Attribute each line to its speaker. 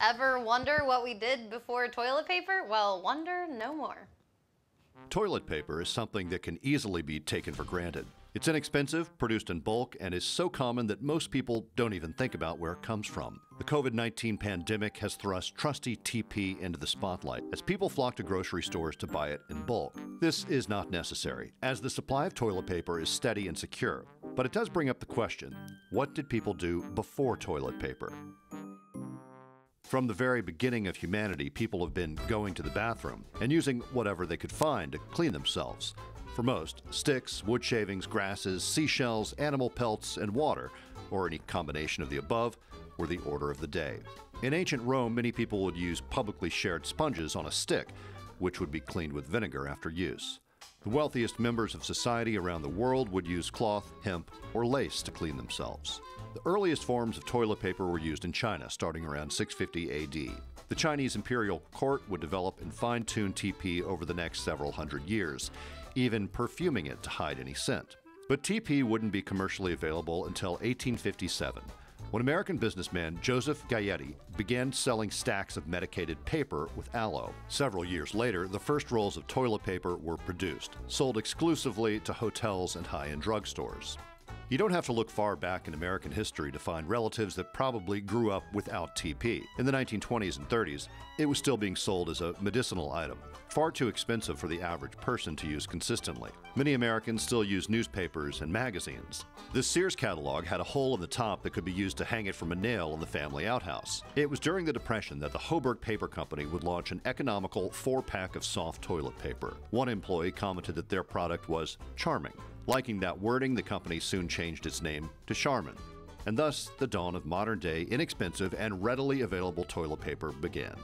Speaker 1: Ever wonder what we did before toilet paper? Well, wonder no more.
Speaker 2: Toilet paper is something that can easily be taken for granted. It's inexpensive, produced in bulk, and is so common that most people don't even think about where it comes from. The COVID-19 pandemic has thrust trusty TP into the spotlight as people flock to grocery stores to buy it in bulk. This is not necessary, as the supply of toilet paper is steady and secure. But it does bring up the question, what did people do before toilet paper? From the very beginning of humanity, people have been going to the bathroom and using whatever they could find to clean themselves. For most, sticks, wood shavings, grasses, seashells, animal pelts, and water, or any combination of the above, were the order of the day. In ancient Rome, many people would use publicly shared sponges on a stick, which would be cleaned with vinegar after use. The wealthiest members of society around the world would use cloth, hemp, or lace to clean themselves. The earliest forms of toilet paper were used in China, starting around 650 AD. The Chinese imperial court would develop and fine-tune TP over the next several hundred years, even perfuming it to hide any scent. But TP wouldn't be commercially available until 1857, when American businessman Joseph Gayeti began selling stacks of medicated paper with aloe. Several years later, the first rolls of toilet paper were produced, sold exclusively to hotels and high-end drugstores. You don't have to look far back in American history to find relatives that probably grew up without TP. In the 1920s and 30s, it was still being sold as a medicinal item, far too expensive for the average person to use consistently. Many Americans still use newspapers and magazines. This Sears catalog had a hole in the top that could be used to hang it from a nail in the family outhouse. It was during the Depression that the HOBERG Paper Company would launch an economical 4-pack of soft toilet paper. One employee commented that their product was charming. Liking that wording, the company soon changed its name to Charmin, and thus the dawn of modern-day, inexpensive, and readily available toilet paper began.